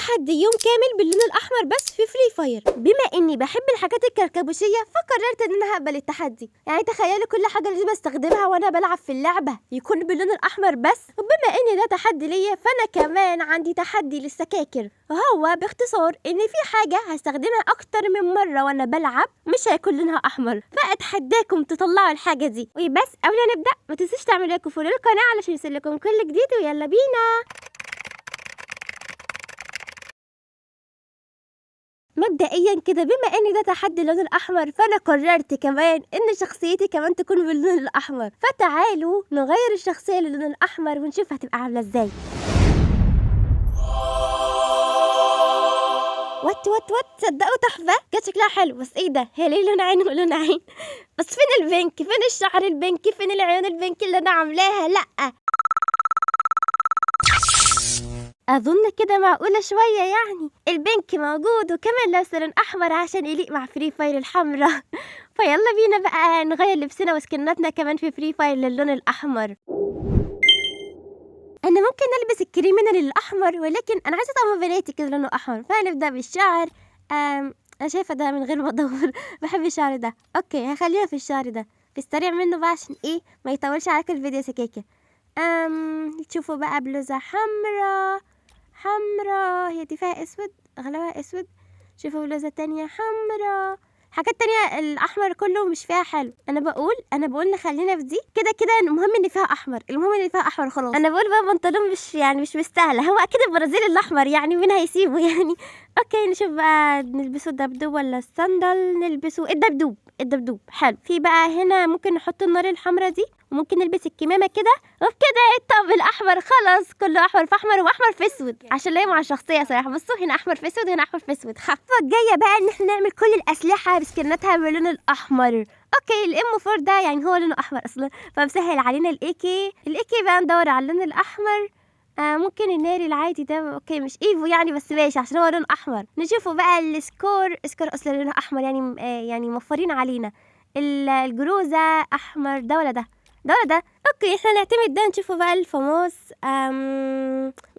تحدي يوم كامل باللون الأحمر بس في فري فاير. بما إني بحب الحاجات الكركبوشية فقررت إن أنا هقبل التحدي. يعني تخيلوا كل حاجة لازم أستخدمها وأنا بلعب في اللعبة يكون باللون الأحمر بس. وبما إن ده تحدي ليا فأنا كمان عندي تحدي للسكاكر، وهو باختصار إن في حاجة هستخدمها أكتر من مرة وأنا بلعب مش هيكون لونها أحمر، فأتحداكم تطلعوا الحاجة دي. وبس قبل ما نبدأ ما تنسوش تعملوا لايك وفولو القناة علشان يوصلكم كل جديد، ويلا بينا. مبدئيا كده بما ان ده تحدي اللون الاحمر فانا قررت كمان ان شخصيتي كمان تكون باللون الاحمر، فتعالوا نغير الشخصيه للون الاحمر ونشوف هتبقى عامله ازاي. وات تصدقوا تحفه كانت شكلها حلو، بس ايه ده؟ هي ليه لون عين ولون عين؟ بس فين البنك؟ فين الشعر البنكي؟ فين العيون البنكي اللي انا عاملاها؟ لا اظن كده معقوله شويه، يعني البنك موجود وكمان لابسه لون احمر عشان يليق مع فري فاير الحمراء. فيلا بينا بقى نغير لبسنا وسكناتنا كمان في فري فاير للون الاحمر. انا ممكن البس الكريمينال الاحمر، ولكن انا عايزه طعم بناتي كده لونه احمر، فهنبدا بالشعر. انا شايفه ده من غير ما ادور. بحب الشعر ده. اوكي هخلينا في الشعر ده في السريع منه بقى عشان ايه ما يطولش عليك الفيديو سكاكه. تشوفوا بقى بلوزه حمراء هي دي فيها اسود، اغلبها اسود. شوفوا بلوزه تانية حمراء، حاجات تانية الاحمر كله مش فيها حلو. انا بقول نخلينا في دي كده المهم ان فيها احمر، المهم ان فيها احمر خلاص. انا بقول بقى بنطلون مش مستاهله، هو اكيد البرازيل الاحمر يعني مين هيسيبه يعني. اوكي نشوف بقى نلبسه الدبدوب ولا الصندل؟ نلبسه الدبدوب حلو. في بقى هنا ممكن نحط النار الحمراء دي، وممكن نلبس الكمامه كده، وبكده الطقم الاحمر خلاص كله احمر في احمر واحمر في اسود عشان لاقي مع الشخصيه صراحه. بصوا هنا احمر في اسود وهنا احمر في اسود. الخطوه الجايه بقى ان احنا نعمل كل الاسلحه بسكناتها باللون الاحمر. اوكي الام 4 ده يعني هو لونه احمر اصلا، فمسهل علينا الاي كي بقى ندور على اللون الاحمر. ممكن الناري العادي ده، اوكي مش ايفو يعني بس ماشي عشان هو لون احمر. نشوفوا بقى السكور اصلا لونه احمر يعني موفرين علينا. الجروزه احمر ده ولا ده اوكي احنا نعتمد ده. نشوفوا بقى الفاموس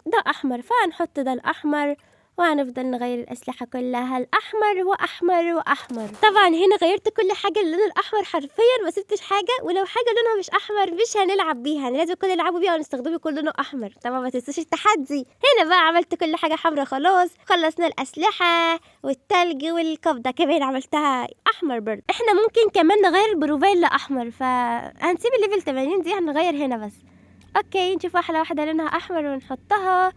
ده احمر، فهنحط ده الاحمر وهنفضل نغير الاسلحه كلها الاحمر واحمر. طبعا هنا غيرت كل حاجه للون الاحمر حرفيا، ما سبتش حاجه، ولو حاجه لونها مش احمر مش هنلعب بيها، لازم كل يلعبوا بيها ونستخدمه كل لونه احمر. طبعا ما تنسوش التحدي. هنا بقى عملت كل حاجه حمراء خلاص، خلصنا الاسلحه والتلج والقبضه كمان عملتها احمر برضه. احنا ممكن كمان نغير البروفايل لاحمر، فهنسيب الليفل 80 دي هنغير هنا بس. اوكي نشوف واحده لونها احمر ونحطها.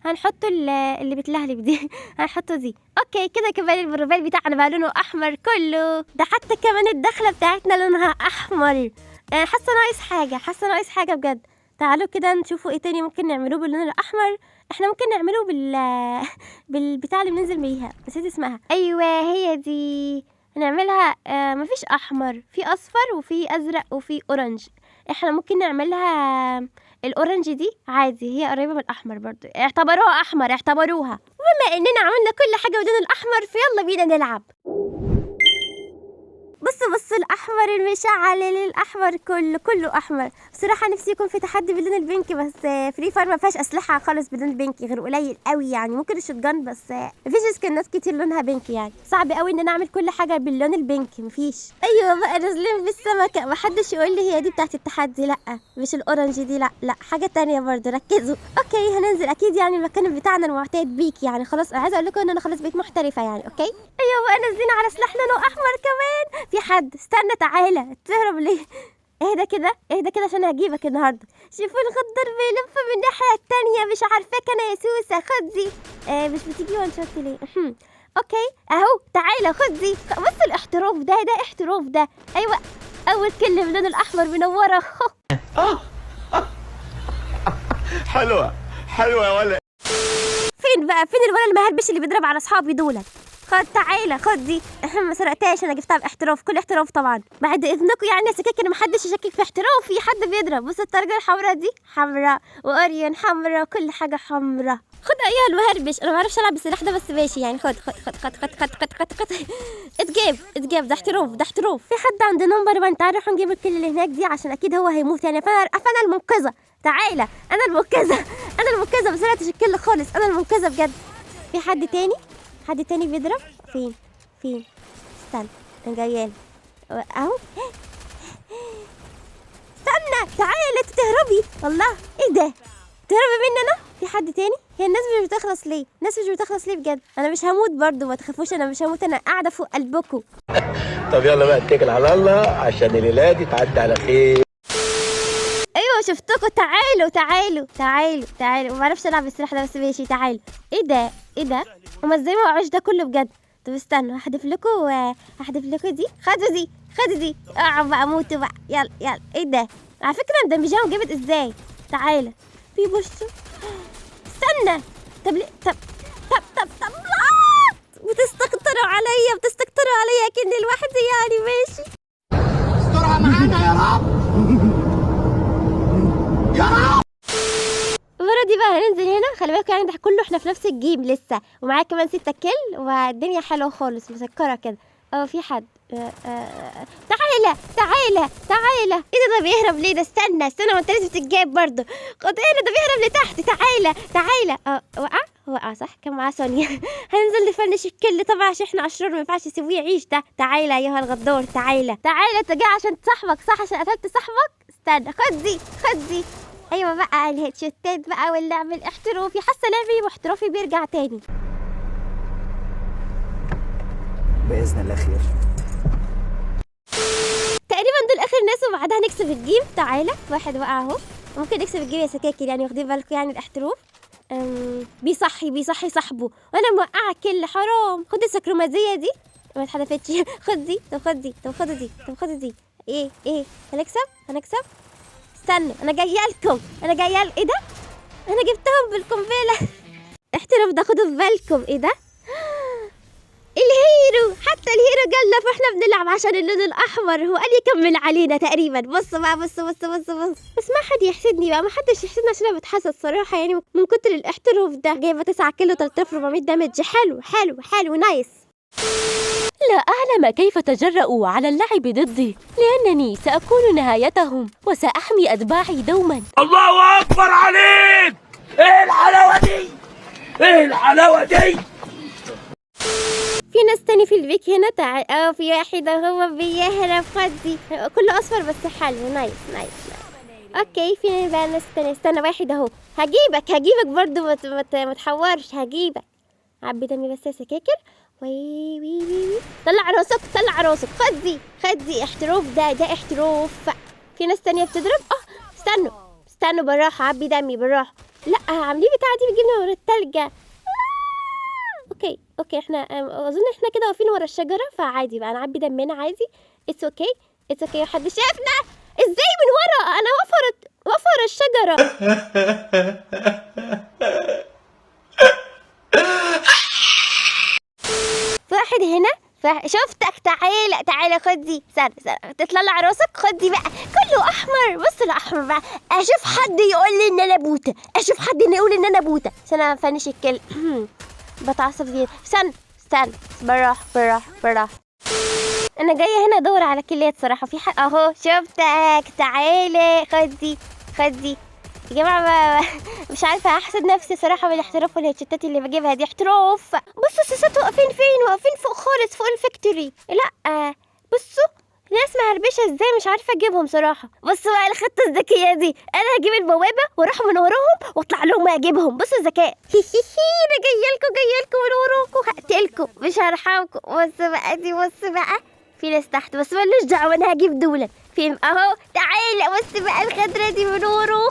هنحطه اللي بتلهلب دي. هنحطه دي. اوكي كده كمان البروفايل بتاعنا بقى لونه احمر كله، ده حتى كمان الدخله بتاعتنا لونها احمر. حاسه ناقص حاجه بجد. تعالوا كده نشوفوا ايه تاني ممكن نعملوه باللون الاحمر. احنا ممكن نعمله بالبتاع اللي بننزل بيها، نسيت اسمها. ايوه هي دي نعملها. مفيش احمر، في اصفر وفي ازرق وفي اورنج. احنا ممكن نعملها الاورنج دي عادي، هي قريبه من الاحمر برضو، اعتبروها. وبما اننا عملنا كل حاجه بدون الاحمر فيلا بينا نلعب. بصوا الاحمر المشعل الاحمر كله احمر. بصراحه نفسي يكون في تحدي باللون البينك، بس فري فاير ما فيهاش اسلحه خالص باللون البينك غير قليل قوي، يعني ممكن الشوت جان بس مفيش سكنات كتير لونها بينك، يعني صعب قوي ان انا اعمل كل حاجه باللون البينك، مفيش. ايوه بقى نازلين بالسمكه، محدش يقول لي هي دي بتاعت التحدي، لا مش الاورنج دي، لا حاجه تانية برضه، ركزوا. اوكي هننزل اكيد يعني المكان بتاعنا المعتاد بيك، يعني خلاص انا عايزه اقول لكم ان انا خلاص بقيت محترفه يعني. اوكي ايوه بقى نازلين على سلاح لونه احمر كمان. في حد استنى تعالى تهرب ليه؟ اهدى كده عشان هجيبك النهارده. شوفوا الخضر بيلف من الناحيه التانية، مش عارفاك انا يا سوسه. خد دي. مش بتيجي وان شوت ليه؟ اوكي اهو تعالى خد دي. بص الاحتراف ده احتراف ده. ايوه اول كلمه باللون الاحمر منوره. حلوه يا ولد. فين الولد المهربش اللي بيضرب على اصحابي دول؟ تعالى خد دي. ما سرقتهاش، انا جبتها باحتراف، كل احتراف طبعا. بعد اذنكم يعني يا سكاكر ان محدش يشكك في احترافي، حد بيضرب. بص الترجه الحمراء دي حمراء، واوريون حمراء، كل حاجه حمراء. خد ايها المهربش، انا ما بعرفش العب بالسلاح ده بس ماشي يعني. خد اتجاب ده احتراف. في حد عند نمبر 1؟ تعالوا نروح نجيب الكل اللي هناك دي عشان اكيد هو هيموت يعني، فانا المنقذه. تعالى، انا المنقذة، انا المنقذة، بس انا تشكل خالص، انا المنقذة بجد. في حد تاني؟ حد تاني بيضرب؟ فين؟ استنى انا جايالك اهو. استنى، تعالى انت تهربي، الله ايه ده؟ تهربي مني انا؟ في حد تاني؟ هي الناس مش بتخلص ليه؟ الناس مش بتخلص ليه بجد؟ انا مش هموت برضو، ما تخافوش، انا مش هموت، انا قاعدة فوق قلبكم. طب يلا بقى اتكل على الله عشان الليلة دي تعدي على خير. ايوه شفتكم، تعالوا. ما اعرفش العب السلاح ده بس ماشي، تعالوا. ايه ده؟ هما ازاي ما وقعوش ده كله بجد؟ طب استنوا، هحذف لكم دي. خدوا دي. اقعوا بقى، موتوا بقى، يلا. ايه ده؟ على فكره مدمجاهم جامد ازاي. تعالى بيبصوا. استنى. طب ليه؟ طب بتستكتروا عليا كأني لوحدي يعني. ماشي، استرها معانا يا رب. المرة دي بقى هننزل هنا. خلي بالكوا يعني ده كله احنا في نفس الجيم لسه، ومعايا كمان 6 كيل، والدنيا حلوه خالص مسكره كده. في حد. تعالى. ايه ده بيهرب ليه ده؟ استنى وانت لازم تتجاب برضه. خد هنا، ده بيهرب لتحت. تعالى. وقع صح، كان معاه سونيا. هننزل نفنش الكل طبعا عشان احنا اشرار، ما ينفعش يسيبوه يعيش ده. تعالى ايها الغدار، تعالى انت جاي عشان صاحبك صح؟ عشان قتلت صاحبك. استنى، خد دي. ايوه بقى الهيد شوتات بقى، واللعب الاحترافي. حاسه لعبي واحترافي بيرجع تاني باذن الله خير. تقريبا دول اخر ناس، وبعدها نكسب الجيم. تعالى، واحد وقع اهو، ممكن نكسب الجيم يا سكاكر يعني، واخدين بالكم يعني الاحتراف. بيصحي صاحبه، وانا موقعه كل حرام. خد السكرومازيه دي، ما اتحدفتش. خد دي. طب خد دي. ايه هنكسب. استنى، انا جايه لكم. ايه ده؟ انا جبتهم بالقنبله. احترف ده، خدوا في بالكم. ايه ده؟ الهيرو، حتى الهيرو جالنا، فاحنا بنلعب عشان اللون الاحمر. هو قال يكمل علينا تقريبا. بص بقى، بص. بس ما حد يحسدني بقى، ما حدش يحسدني عشان انا بتحسد صراحه يعني من كتر الاحتراف ده. جايبه 9 كيلو 3400 دامج. حلو نايس. لا أعلم كيف تجرؤوا على اللعب ضدي، لأنني سأكون نهايتهم وسأحمي أتباعي دوما. الله أكبر عليك! إيه الحلاوة دي؟ في ناس تاني في البيك هنا. تعال. في واحد هو بيهرب. خدي كله اصفر بس حلو. نايس. اوكي، في بقى ناس تاني. استنى، واحد اهو. هجيبك برضو، ما تحورش. هجيبك. عبي دمي بس يا سكاكر. وي. طلع راسك. خدي احتراف ده احتراف. في ناس تانية بتضرب. استنوا بالراحة، عبي دمي بالراحة. لا، عاملين بتاع دي بتجيبنا ورا التلجة. اوكي، احنا اظن احنا كده واقفين ورا الشجره، فعادي بقى نعبي دمنا عادي. اتس اوكي. محدش شافنا. ازاي من ورا؟ انا واقفه ورا الشجره. في واحد هنا. شفتك. تعالى خد دي. استنى تطلع راسك. خد دي بقى، كله احمر. بص الاحمر بقى. اشوف حد يقول لي ان انا بوته، عشان انا فانش الكل. بتعصب زيادة. استنى. بالراحة. انا جاية هنا ادور على كليات صراحة. في حق اهو، شفتك. تعالى خد دي. يا جماعة مش عارفة احسد نفسي صراحة بالاحتراف والهيتشتات اللي بجيبها دي. احتراف. بصوا السيسات واقفين فين؟ واقفين فوق خالص، فوق الفاكتوري. لا بصوا ناس مهربشة ازاي، مش عارفة اجيبهم صراحة. بصوا بقى الخطة الذكية دي. انا هجيب البوابة واروح من وراهم واطلع لهم اجيبهم. بصوا الذكاء. انا جايلكم من وراكم، هقتلكم، مش هرحمكم. بص بقى في ناس تحت، بس مالوش دعوة، انا هجيب دولة. فين اهو. تعالى بص بقى الخضرة دي من وراه.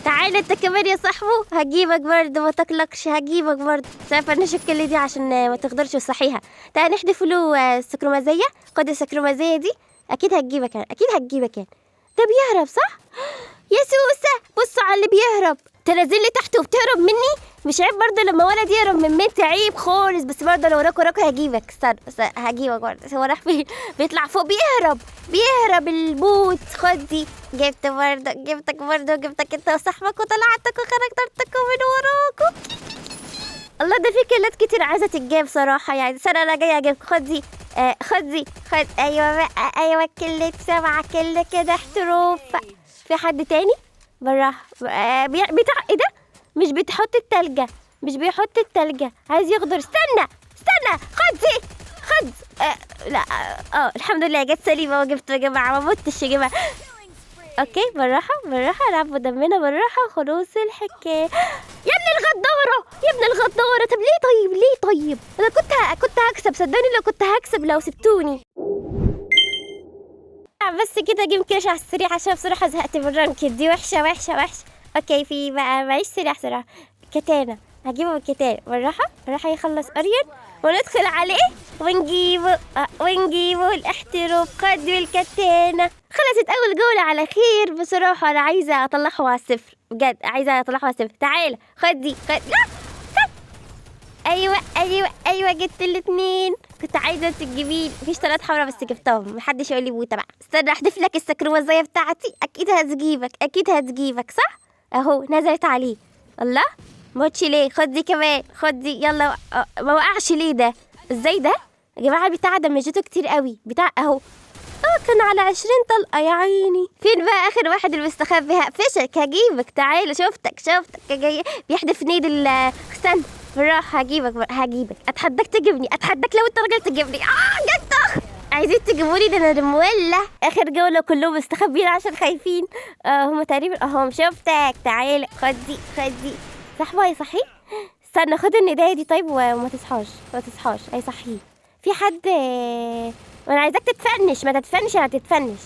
تعالى انت كمان يا صاحبو، هجيبك برضه، ما تقلقش، هجيبك برضه. شايفه الكل دي عشان ما تقدرش تصحيها. تعالى نحذف له السكرومازيه. خد السكرومازيه دي، اكيد هتجيبك يعني. ده بيهرب صح يا سوسه؟ بصوا على اللي بيهرب. تنزل لي تحت وبتهرب مني. مش عيب برضه لما ولد يهرب من بنت؟ عيب خالص. بس برضه لو وراكوا هجيبك. استنى هجيبك برضه. هو راح فين؟ بيطلع فوق. بيهرب البوت. خد دي. جبتك برضه انت وصاحبك، وطلعتك وخرجتكم من وراكوا. الله، ده في كيلات كتير عايزه تتجاب صراحه يعني. استنى انا جايه اجيبك. خد. ايوه بقى، ايوه كلت 7 كل كده احتراف. في حد تاني؟ بالراحة. بتاع ايه ده؟ مش بتحط التلجة، مش بيحط التلجة، عايز يغدر. استنى خد دي، خد. لا الحمد لله جت سليمة وجبته يا جماعة، ما متش يا جماعة. اوكي بالراحة العبوا دمنا بالراحة وخلاص الحكاية. يا ابن الغدارة، طب ليه طيب انا كنت هكسب، صدقني لو كنت هكسب لو سبتوني. بس كده جيم كراش على السريع عشان بصراحة زهقت من الرانك دي، وحشة. اوكي في بقى معيش سريع صراحة. كتانة هجيبه بالكتانة بالراحة يخلص أريان وندخل عليه ونجيبه الاحتراف. خد بالكتانة. خلصت أول جولة على خير بصراحة. أنا عايزة أطلعه على الصفر بجد، عايزة أطلعه على الصفر. تعال خد دي، لا خد. أيوة جبت الاتنين. كنت عايزة تجيبين. مفيش 3 حمرا بس جبتهم، محدش يقول لي بوتا بقى. استنى احذف لك السكروة زي بتاعتي. أكيد هتجيبك صح؟ أهو نزلت عليه. الله موتش ليه؟ خد دي كمان، خد دي يلا. ما وقعش ليه ده؟ ازاي ده يا جماعة؟ البتاع دمجته كتير قوي. بتاع اهو كان على 20 طلقة يا عيني. فين بقى آخر واحد المستخبي؟ هقفشك هجيبك. تعال شفتك جاي بيحدف نيد استنى بالراحة. هجيبك اتحداك تجيبني، اتحداك لو انت راجل تجيبني. جد عايزين تجيبوني ده انا مولع. اخر جولة كلهم مستخبيين عشان خايفين. هم تقريبا اهم. شفتك. تعال خد دي صاحبي صحي. استنى خد النداية دي طيب وما تصحاش اي صحيه. في حد وانا عايزاك تتفنش. ما تتفنش انا تتفنش.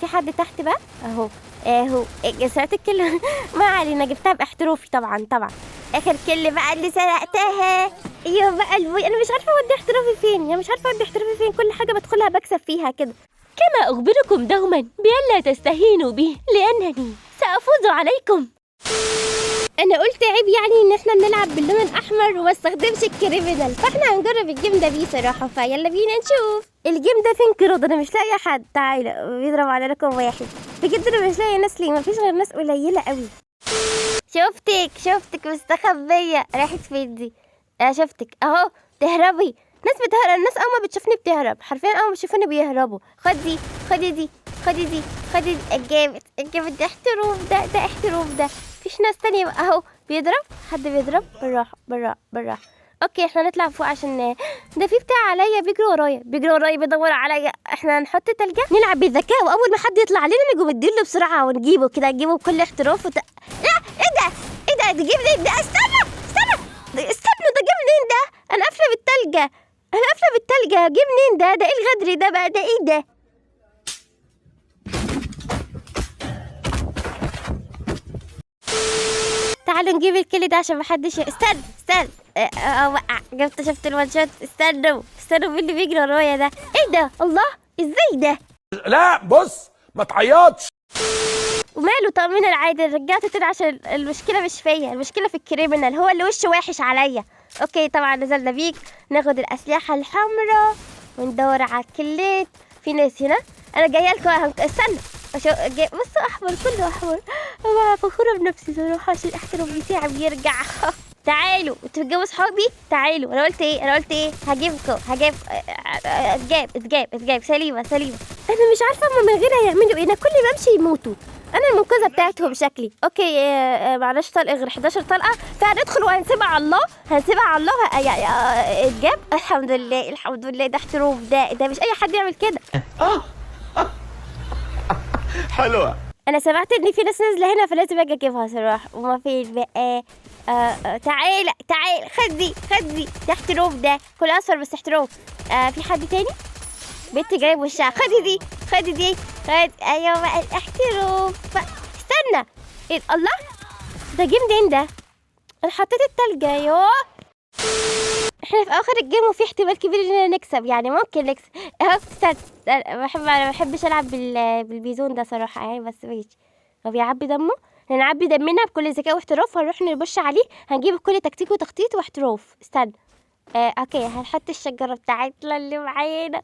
في حد تحت بقى اهو سرقت الكل. ما علينا جبتها باحترافي طبعا. اخر كل بقى اللي سرقتها. ايوه بقى انا مش عارفه اودي احترافي فين. كل حاجه بدخلها بكسب فيها كده. كما أخبركم دوما بألا تستهينوا بي لأنني سأفوز عليكم. انا قلت عيب يعني ان احنا بنلعب باللون الاحمر وما استخدمش الكريمنال، فاحنا هنجرب الجيم ده بيه صراحه. فيلا بينا نشوف الجيم ده فين. كرود انا مش لاقيه حد. تعالى بيضرب على رقم 1 بجد. انا مش لاقيه ناس ليه؟ مفيش غير ناس قليله قوي. شفتك مستخبيه. راحت فين دي؟ شفتك اهو تهربي. ناس بتهرب. الناس اول ما بتشوفني بتهرب حرفيا. اول ما بيشوفوني بيهربوا. خدي دي. الجامد ده احتراف. ده احتراف ده. مفيش ناس تانية بقى اهو. حد بيضرب. بالراحة. اوكي احنا نطلع فوق عشان ده في بتاع عليا بيجري ورايا بيدور عليا. احنا هنحط تلجة نلعب بالذكاء، واول ما حد يطلع علينا نجوا مديله بسرعة ونجيبه كده. نجيبه بكل احتراف لا ايه ده جيب منين ده؟ استنوا ده جيب منين ده؟ انا قافلة بالتلجة. جيب منين ده؟ ايه الغدر ده بقى؟ ده ايه ده؟ تعالوا نجيب الكل ده عشان محدش استنى وقع. شفت الوان شوت. استنوا مين اللي بيجري ورايا ده؟ ايه ده؟ الله ازاي ده؟ لا بص ما تعيطش. وماله؟ طمنا العادي. رجعته تاني عشان المشكلة مش فيا، المشكلة في الكريمنال. هو اللي وشه وحش عليا. اوكي طبعا نزلنا بيك. ناخد الأسلحة الحمراء وندور على الكليت. في ناس هنا. انا جايه لكم. استنى بصوا احمر، كله احمر. انا فخوره بنفسي صراحه عشان الاحتراف بتاعي بيرجع. تعالوا انتوا بتجيبوا صحابي. تعالوا. انا قلت ايه؟ هجيبكم. اتجاب سليمه. انا مش عارفه هم من غير هيعملوا ايه. انا كل ما امشي يموتوا. انا المنقذه بتاعتهم شكلي. اوكي معلش طلقه غير 11 طلقه. فهندخل وهنسيبها على الله. اتجاب. الحمد لله. ده احتراف. ده مش اي حد يعمل كده. حلوة. انا سمعت ان في ناس نازله هنا فلازم اجي اجيبها صراحه. وما فيش بقى. تعال خد دي. ده احتراف. ده كل اصفر بس احتراف. في حد تاني؟ بنت جايب وشها. خدي دي. ايوه بقى الاحتراف. استنى. ايه الله ده جيم دين ده؟ انا حطيت التلجة. ايوه احنا في اخر الجيم وفي احتمال كبير اننا نكسب. يعني ممكن نكسب اهو. ما بحبش العب بالبيزون ده صراحه يعني. بس ماشي. هو بيعبي دمه. هنعبي دمنا بكل ذكاء واحتراف. هنروح نبش عليه. هنجيب بكل تكتيك وتخطيط واحتراف. استنى. اوكي هنحط الشجره بتاعتنا اللي معانا.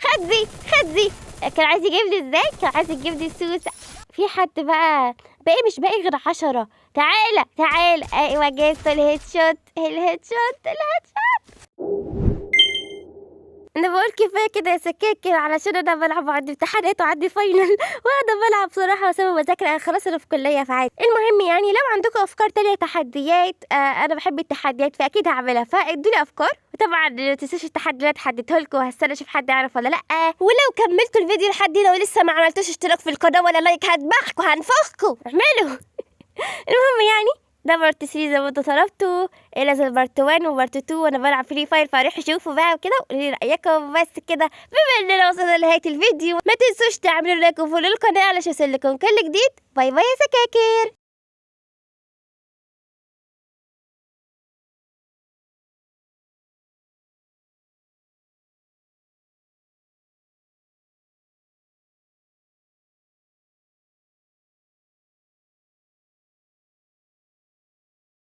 خد دي. كان عايز يجيب لي سوسه. في حد بقى مش باقي غير 10. تعال. ايوه جبت الهيد شوت. انا بقول كفايه كده يا سكاكر، علشان انا بلعب وعندي امتحانات وعندي فاينل وانا بلعب بصراحه وسبب بذاكر. انا خلاص انا في كليه فعادي. المهم يعني لو عندكم افكار تانية تحديات، انا بحب التحديات فاكيد هعملها، فادوني افكار. وطبعا ما تنسوش التحدي اللي اتحديته لكم، هستنى اشوف حد يعرف ولا لا. ولو كملتوا الفيديو لحد هنا ولسه ما عملتوش اشتراك في القناه ولا لايك هدبحكوا هنفخكوا، اعملوا. المهم يعني ده بارت 3 زي ما انتوا طلبتوا، نازل بارت 1 وبارت 2 وانا بلعب فري فاير، فروحوا شوفوا بقى وكده وقولوا لي رايكم. بس كده بما اننا وصلنا لنهايه الفيديو، ما تنسوش تعملوا لايك وفولو القناه علشان يوصلكم كل جديد. باي باي يا سكاكر.